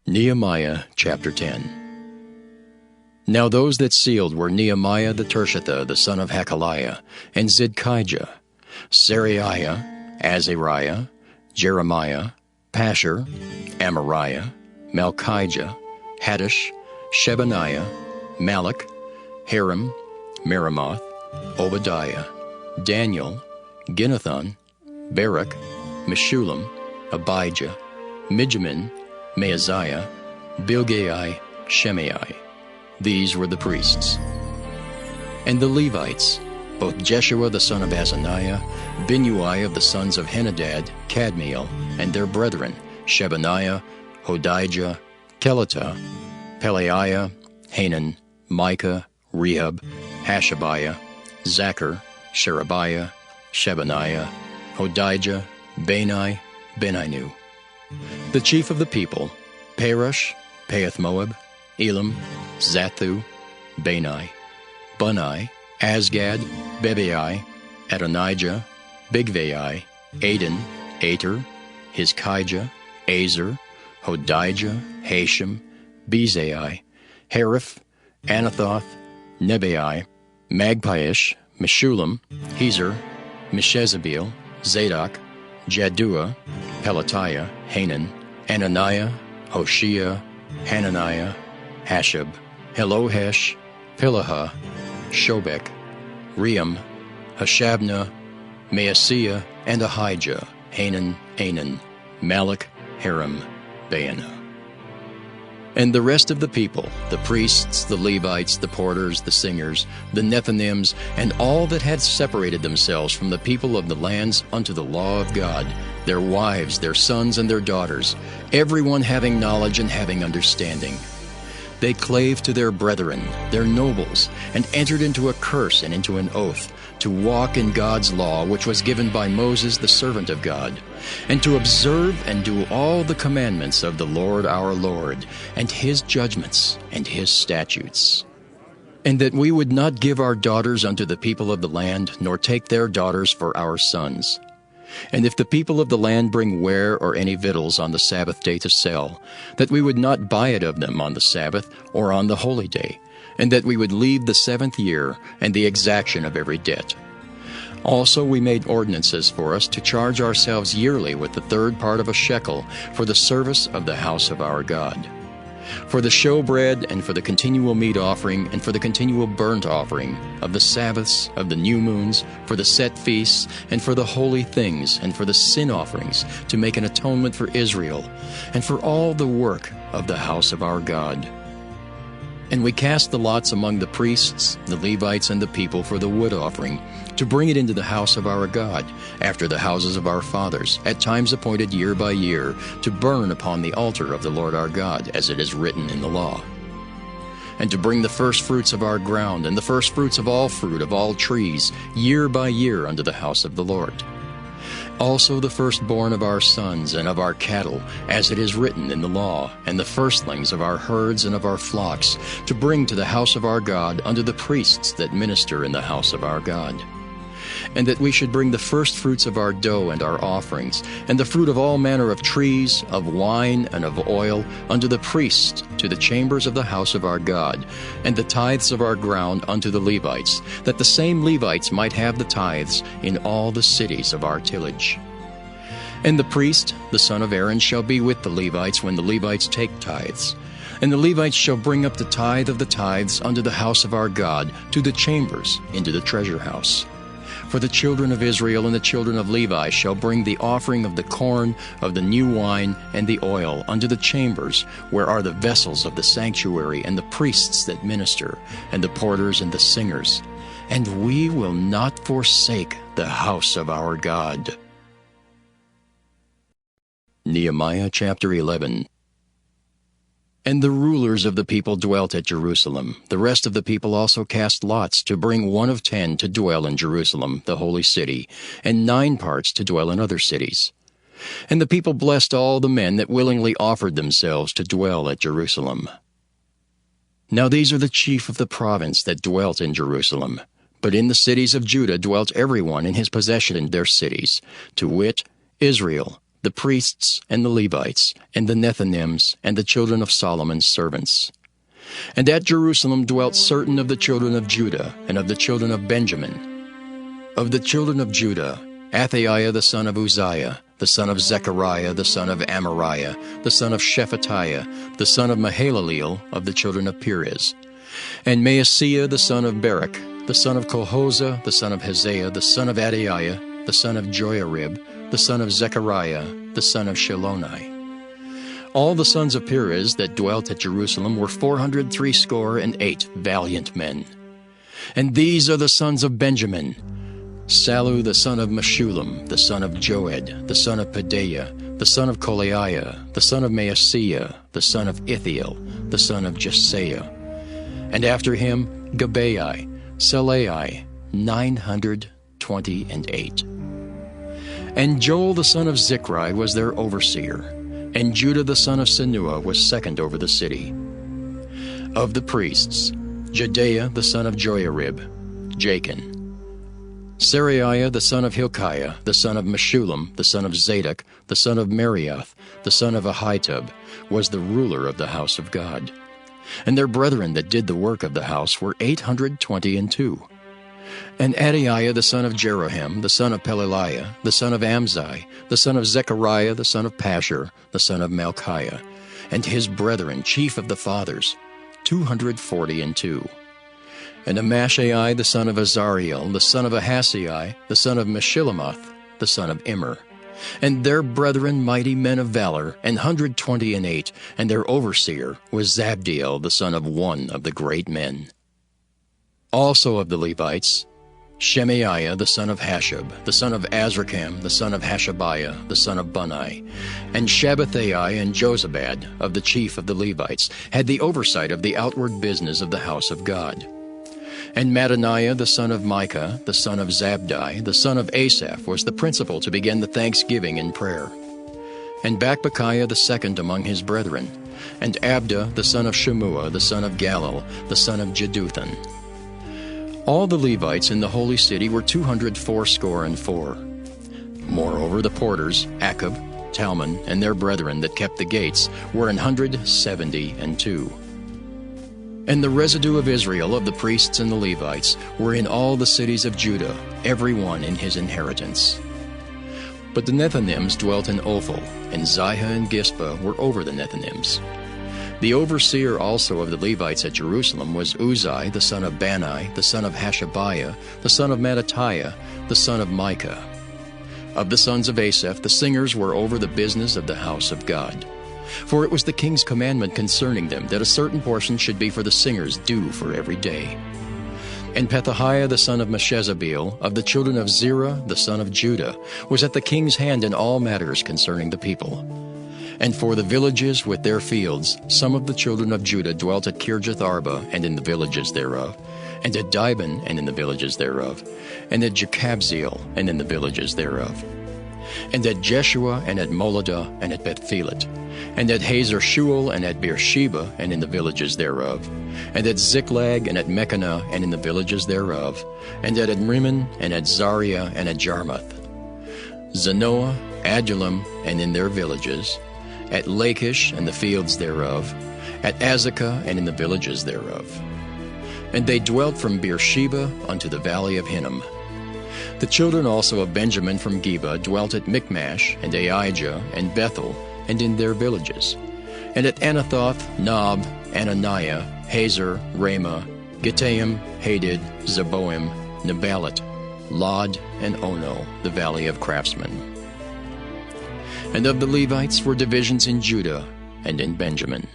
Nehemiah chapter 10. Now those that sealed were Nehemiah the Tirshatha, the son of Hakaliah, and Zidkijah, Seraiah, Azariah, Jeremiah, Pashur, Amariah, Malchijah, Haddish, Shebaniah, Malach, Harim, Meremoth, Obadiah, Daniel, Ginnethon, Barak, Meshullam, Abijah, Mijamin, Maaziah, Bilgai, Shemai. These were the priests. And the Levites, both Jeshua the son of Azaniah, Binnui of the sons of Henadad, Kadmiel, and their brethren, Shebaniah, Hodijah, Kelita, Pelaiah, Hanan, Micah, Rehab, Hashabiah, Zachar, Sherebiah, Shebaniah, Hodijah, Bani, Beninu. The chief of the people, Perush, Pahath-Moab, Elam, Zathu, Bani, Bunai, Asgad, Bebai, Adonijah, Bigvai, Aden, Ater, Hizkijah, Azer, Hodijah, Hashem, Bezai, Hariph, Anathoth, Nebai, Magpiish, Meshullam, Hezer, Meshezabeel, Zadok, Jaddua, Pelatiah, Hanan, Ananiah, Hoshea, Hananiah, Hashab, Helohesh, Pilaha, Shobek, Ream, Hashabnah, Maaseiah, and Ahijah, Hanan, Anan, Malach, Harim, Baanah. And the rest of the people, the priests, the Levites, the porters, the singers, the Nethinims, and all that had separated themselves from the people of the lands unto the law of God, their wives, their sons, and their daughters, everyone having knowledge and having understanding. They clave to their brethren, their nobles, and entered into a curse and into an oath, to walk in God's law which was given by Moses the servant of God, and to observe and do all the commandments of the Lord our Lord, and his judgments and his statutes. And that we would not give our daughters unto the people of the land, nor take their daughters for our sons. And if the people of the land bring ware or any victuals on the Sabbath day to sell, that we would not buy it of them on the Sabbath or on the holy day, and that we would leave the 7th year and the exaction of every debt. Also we made ordinances for us to charge ourselves yearly with the 3rd part of a shekel for the service of the house of our God. For the showbread, and for the continual meat offering, and for the continual burnt offering, of the Sabbaths, of the new moons, for the set feasts, and for the holy things, and for the sin offerings, to make an atonement for Israel, and for all the work of the house of our God. And we cast the lots among the priests, the Levites, and the people for the wood offering, to bring it into the house of our God, after the houses of our fathers, at times appointed year by year, to burn upon the altar of the Lord our God, as it is written in the law. And to bring the firstfruits of our ground, and the firstfruits of all fruit of all trees, year by year unto the house of the Lord. Also the firstborn of our sons and of our cattle, as it is written in the law, and the firstlings of our herds and of our flocks, to bring to the house of our God unto the priests that minister in the house of our God. And that we should bring the firstfruits of our dough and our offerings, and the fruit of all manner of trees, of wine, and of oil, unto the priests, to the chambers of the house of our God, and the tithes of our ground unto the Levites, that the same Levites might have the tithes in all the cities of our tillage. And the priest, the son of Aaron, shall be with the Levites when the Levites take tithes. And the Levites shall bring up the tithe of the tithes unto the house of our God, to the chambers, into the treasure house. For the children of Israel and the children of Levi shall bring the offering of the corn, of the new wine, and the oil unto the chambers, where are the vessels of the sanctuary, and the priests that minister, and the porters and the singers. And we will not forsake the house of our God. Nehemiah chapter 11. And the rulers of the people dwelt at Jerusalem. The rest of the people also cast lots to bring 1 of 10 to dwell in Jerusalem, the holy city, and 9 parts to dwell in other cities. And the people blessed all the men that willingly offered themselves to dwell at Jerusalem. Now these are the chief of the province that dwelt in Jerusalem. But in the cities of Judah dwelt every one in his possession in their cities, to wit, Israel, the priests and the Levites, and the Nethinims, and the children of Solomon's servants. And at Jerusalem dwelt certain of the children of Judah, and of the children of Benjamin. Of the children of Judah, Athaiah the son of Uzziah, the son of Zechariah, the son of Amariah, the son of Shephatiah, the son of Mahalaleel, of the children of Perez. And Maaseiah the son of Barak, the son of Colhozah, the son of Hosea, the son of Adaiah, the son of Joiarib, the son of Zechariah, the son of Shiloni. All the sons of Perez that dwelt at Jerusalem were 468 valiant men. And these are the sons of Benjamin: Sallu the son of Meshullam, the son of Joed, the son of Pedaiah, the son of Kolaiah, the son of Maaseiah, the son of Ithiel, the son of Jesaiah. And after him Gabai, Salai, 928. And Joel the son of Zichri was their overseer, and Judah the son of Senua was second over the city. Of the priests, Jedaiah the son of Joiarib, Jachin. Seraiah the son of Hilkiah, the son of Meshullam, the son of Zadok, the son of Merioth, the son of Ahitub, was the ruler of the house of God. And their brethren that did the work of the house were 822. And Adaiah the son of Jeroham, the son of Pelaliah, the son of Amzai, the son of Zechariah, the son of Pashur, the son of Malchiah, and his brethren, chief of the fathers, 242. And Amashai the son of Azariel, the son of Ahasai, the son of Meshillemoth, the son of Immer, and their brethren mighty men of valor, 128, and their overseer was Zabdiel the son of one of the great men. Also of the Levites, Shemaiah the son of Hashab, the son of Azrikam, the son of Hashabiah, the son of Bunai, and Shabbathai and Jozabad, of the chief of the Levites, had the oversight of the outward business of the house of God. And Mattaniah the son of Micah, the son of Zabdi, the son of Asaph, was the principal to begin the thanksgiving and prayer. And Bakbukiah the second among his brethren, and Abda the son of Shemua, the son of Galal, the son of Jeduthun. All the Levites in the holy city were 284. Moreover, the porters, Akub, Talmon, and their brethren that kept the gates, were 172. And the residue of Israel, of the priests and the Levites, were in all the cities of Judah, every one in his inheritance. But the Nethinims dwelt in Ophel, and Ziha and Gispa were over the Nethinims. The overseer also of the Levites at Jerusalem was Uzzi the son of Bani, the son of Hashabiah, the son of Mattatiah, the son of Micah. Of the sons of Asaph, the singers were over the business of the house of God. For it was the king's commandment concerning them that a certain portion should be for the singers due for every day. And Pethahiah the son of Meshezabeel, of the children of Zerah the son of Judah, was at the king's hand in all matters concerning the people. And for the villages with their fields, some of the children of Judah dwelt at Kirjath Arba and in the villages thereof, and at Dibon and in the villages thereof, and at Jekabzeel and in the villages thereof, and at Jeshua and at Moladah and at Bethphelet, and at Hazer Shual and at Beersheba and in the villages thereof, and at Ziklag and at Mechanah and in the villages thereof, and at Adrimmon and at Zaria and at Jarmuth, Zanoah, Adullam and in their villages, at Lachish and the fields thereof, at Azekah and in the villages thereof. And they dwelt from Beersheba unto the valley of Hinnom. The children also of Benjamin from Geba dwelt at Michmash, and Aijah, and Bethel, and in their villages, and at Anathoth, Nob, Ananiah, Hazer, Ramah, Gittaim, Hadid, Zeboim, Nebalat, Lod, and Ono, the valley of craftsmen. And of the Levites were divisions in Judah and in Benjamin.